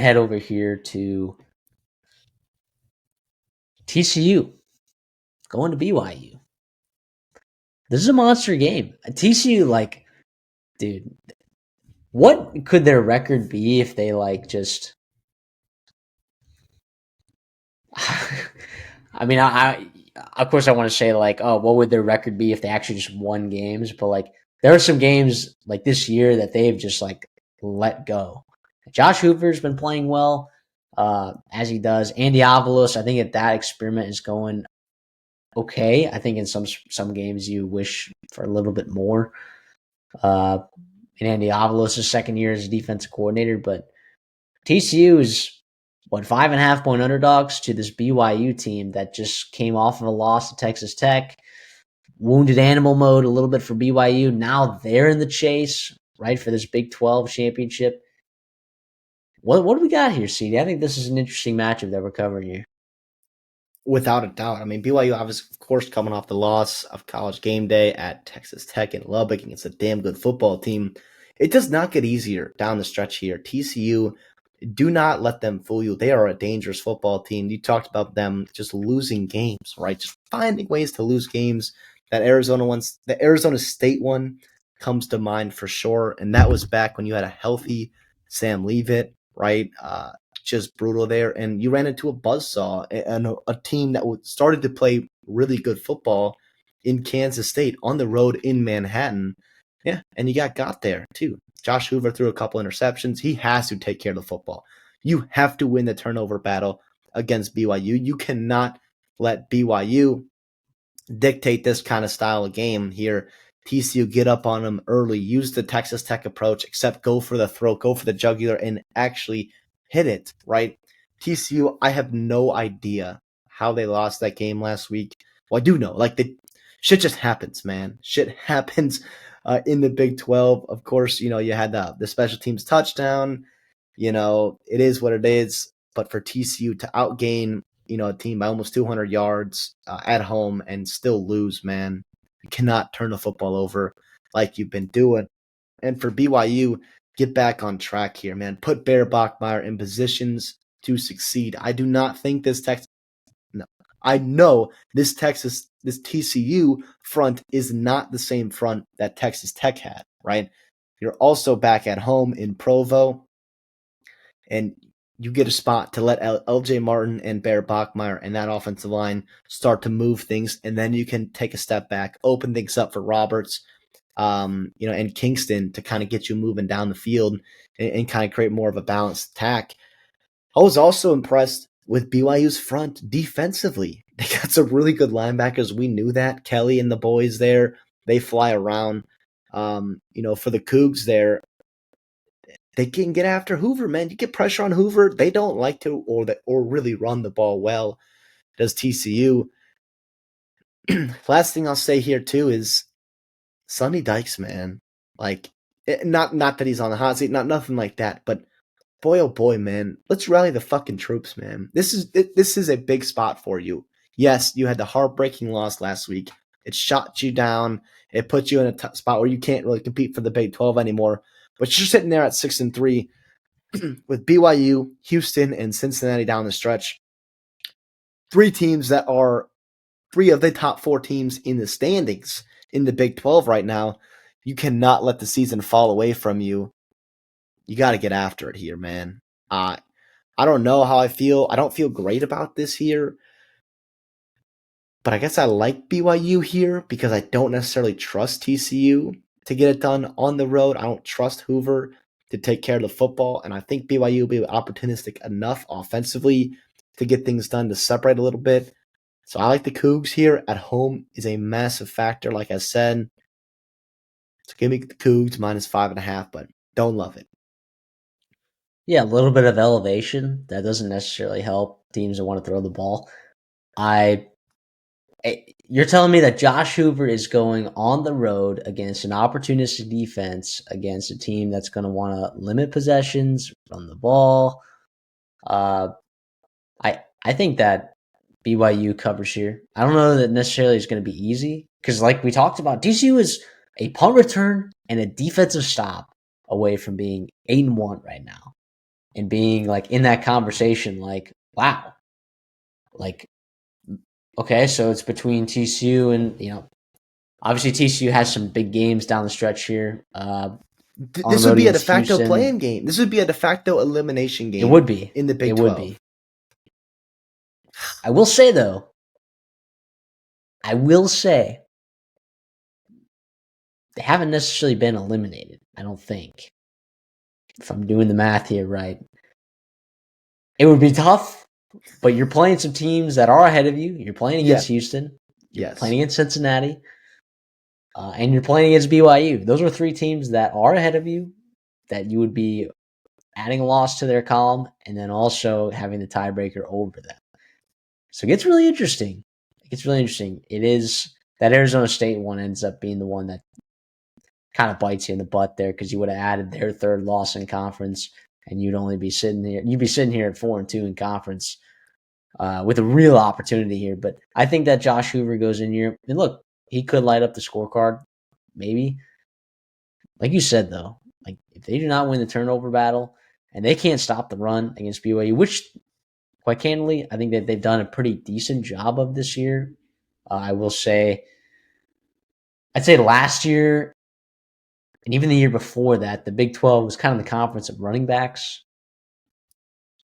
head over here to TCU, going to BYU. This is a monster game. TCU, dude, what could their record be if they just? I mean, I of course I want to say oh, what would their record be if they actually just won games? But there are some games like this year that they've just let go. Josh Hoover's been playing well, as he does. Andy Avalos, I think that experiment is going okay. I think in some games you wish for a little bit more. In Andy Avalos' second year as a defensive coordinator, but TCU is 5.5 point underdogs to this BYU team that just came off of a loss to Texas Tech. Wounded animal mode a little bit for BYU. Now they're in the chase, right, for this Big 12 championship. What do we got here, CD? I think this is an interesting matchup that we're covering here. Without a doubt. I mean, BYU, obviously, of course, coming off the loss of College Game Day at Texas Tech in Lubbock against a damn good football team. It does not get easier down the stretch here. TCU, do not let them fool you. They are a dangerous football team. You talked about them just losing games, right? Just finding ways to lose games. The Arizona State one comes to mind for sure, and that was back when you had a healthy Sam Leavitt, right? Just brutal there, and you ran into a buzzsaw and a team that started to play really good football in Kansas State on the road in Manhattan. Yeah, and you got there too. Josh Hoover threw a couple interceptions. He has to take care of the football. You have to win the turnover battle against BYU. You cannot let BYU dictate this kind of style of game here. TCU get up on them early, use the Texas Tech approach, except go for the throat, go for the jugular, and actually hit it, right? TCU, I have no idea how they lost that game last week. Well, I do know. Shit just happens, man. Shit happens in the Big 12. Of course, you had the special teams touchdown. It is what it is. But for TCU to outgain, a team by almost 200 yards at home and still lose, man, you cannot turn the football over like you've been doing. And for BYU, get back on track here, man. Put Bear Bachmeier in positions to succeed. I do not think this I know this TCU front is not the same front that Texas Tech had, right? You're also back at home in Provo, and you get a spot to let LJ Martin and Bear Bachmeier and that offensive line start to move things, and then you can take a step back, open things up for Roberts, and Kingston to kind of get you moving down the field and kind of create more of a balanced attack. I was also impressed with BYU's front defensively. They got some really good linebackers. We knew that. Kelly and the boys there, they fly around. For the Cougs there, they can get after Hoover, man. You get pressure on Hoover, they don't like to or really run the ball well. Does TCU? Last thing I'll say here too is Sonny Dykes, man. Not that he's on the hot seat, nothing like that, but boy, oh boy, man, let's rally the fucking troops, man. This is a big spot for you. Yes, you had the heartbreaking loss last week. It shot you down. It put you in a spot where you can't really compete for the Big 12 anymore. But you're sitting there at 6-3 with BYU, Houston, and Cincinnati down the stretch. Three teams that are three of the top four teams in the standings in the Big 12 right now. You cannot let the season fall away from you. You got to get after it here, man. I don't know how I feel. I don't feel great about this here. But I guess I like BYU here because I don't necessarily trust TCU to get it done on the road. I don't trust Hoover to take care of the football. And I think BYU will be opportunistic enough offensively to get things done to separate a little bit. So I like the Cougs here. At home is a massive factor, like I said. So give me the Cougs -5.5, but don't love it. Yeah, a little bit of elevation. That doesn't necessarily help teams that want to throw the ball. You're telling me that Josh Hoover is going on the road against an opportunistic defense against a team that's going to want to limit possessions, run the ball. I think that BYU covers here. I don't know that necessarily it's going to be easy because, like we talked about, TCU is a punt return and a defensive stop away from being 8-1 right now. and being like in that conversation, like, wow, like, okay, so it's between TCU and, obviously TCU has some big games down the stretch here. On the This would road be a de against facto Houston. play-in game. This would be a de facto elimination It game would be. in the Big It would 12. be. I will say though, they haven't necessarily been eliminated, I don't think. If I'm doing the math here right. It would be tough, but you're playing some teams that are ahead of you. You're playing Yeah. against Houston. You're Yes. playing against Cincinnati. And you're playing against BYU. Those are three teams that are ahead of you that you would be adding a loss to their column and then also having the tiebreaker over them. So it gets really interesting. It is that Arizona State one ends up being the one that kind of bites you in the butt there because you would have added their third loss in conference and you'd only be sitting here. You'd be sitting here at 4-2 in conference with a real opportunity here. But I think that Josh Hoover goes in here and look, he could light up the scorecard, maybe. Like you said, though, like if they do not win the turnover battle and they can't stop the run against BYU, which quite candidly, I think that they've done a pretty decent job of this year. I will say, I'd say last year and even the year before that, the Big 12 was kind of the conference of running backs.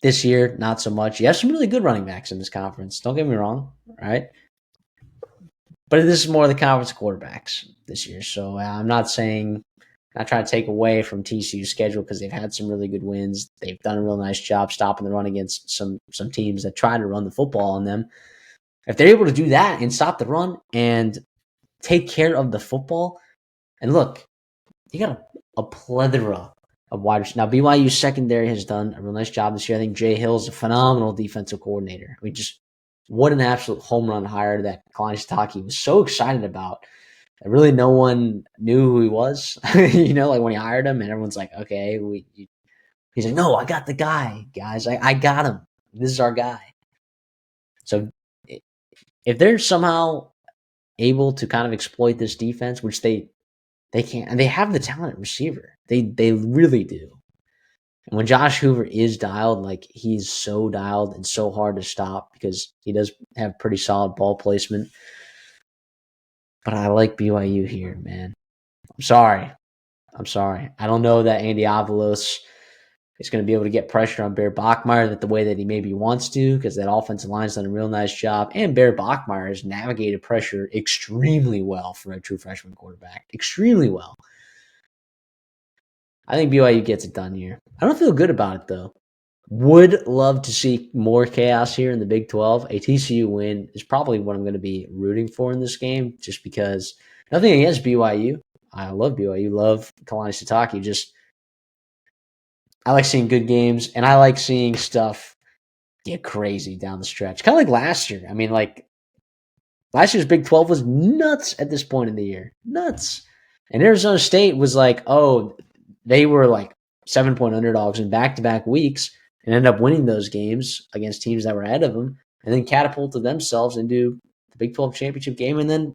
This year, not so much. You have some really good running backs in this conference. Don't get me wrong, right? But this is more the conference quarterbacks this year. So I'm not trying to take away from TCU's schedule because they've had some really good wins. They've done a real nice job stopping the run against some teams that try to run the football on them. If they're able to do that and stop the run and take care of the football, and look, you got a plethora of wide receivers. Now, BYU secondary has done a real nice job this year. I think Jay Hill's a phenomenal defensive coordinator. I mean, just what an absolute home run hire that Kalani Sitake was so excited about. Really, no one knew who he was. Like when he hired him, and everyone's like, "Okay." He's like, "No, I got the guy, guys. I got him. This is our guy." So, if they're somehow able to kind of exploit this defense, which they can't, and they have the talent receiver, they really do. And when Josh Hoover is dialed, like he's so dialed and so hard to stop because he does have pretty solid ball placement. But I like BYU here, man. I'm sorry. I don't know that Andy Avalos is going to be able to get pressure on Bear Bachmeier the way that he maybe wants to because that offensive line's done a real nice job. And Bear Bachmeier has navigated pressure extremely well for a true freshman quarterback. Extremely well. I think BYU gets it done here. I don't feel good about it, though. Would love to see more chaos here in the Big 12. A TCU win is probably what I'm going to be rooting for in this game just because nothing against BYU. I love BYU. Love Kalani Sitake. Just I like seeing good games, and I like seeing stuff get crazy down the stretch. Kind of like last year. I mean, like last year's Big 12 was nuts at this point in the year. Nuts. And Arizona State was like, oh, they were like 7-point underdogs in back-to-back weeks and ended up winning those games against teams that were ahead of them and then catapulted themselves into the Big 12 championship game and then,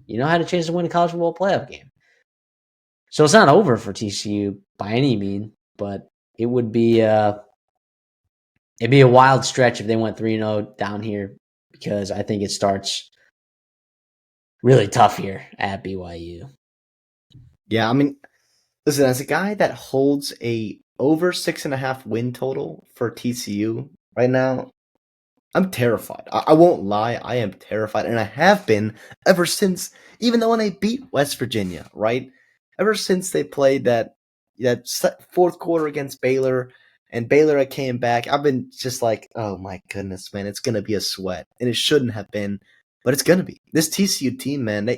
had a chance to win a college football playoff game. So it's not over for TCU by any mean, but it would be it'd be a wild stretch if they went 3-0 down here because I think it starts really tough here at BYU. Yeah, I mean, listen, as a guy that holds a over 6.5 win total for TCU right now, I'm terrified. I won't lie, I am terrified, and I have been ever since, even though when they beat West Virginia, right? Ever since they played that fourth quarter against Baylor, and Baylor came back, I've been just like, oh my goodness, man, it's gonna be a sweat, and it shouldn't have been, but it's gonna be. This TCU team, man,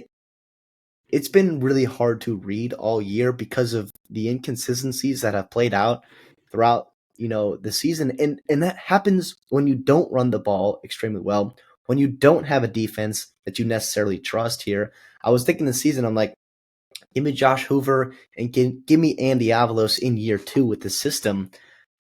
it's been really hard to read all year because of the inconsistencies that have played out throughout the season, and that happens when you don't run the ball extremely well, when you don't have a defense that you necessarily trust. Here I was thinking this season, I'm like, give me Josh Hoover and give me Andy Avalos in year 2 with the system,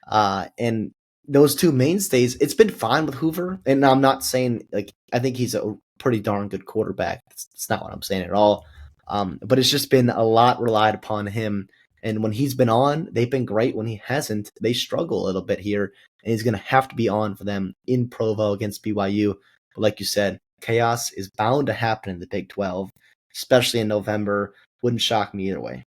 and those two mainstays. It's been fine with Hoover, and I'm not saying, like, I think he's a pretty darn good quarterback. It's not what I'm saying at all. But it's just been a lot relied upon him And when he's been on, they've been great. When he hasn't, they struggle a little bit here. And he's going to have to be on for them in Provo against BYU. But like you said, chaos is bound to happen in the Big 12, especially in November. Wouldn't shock me either way.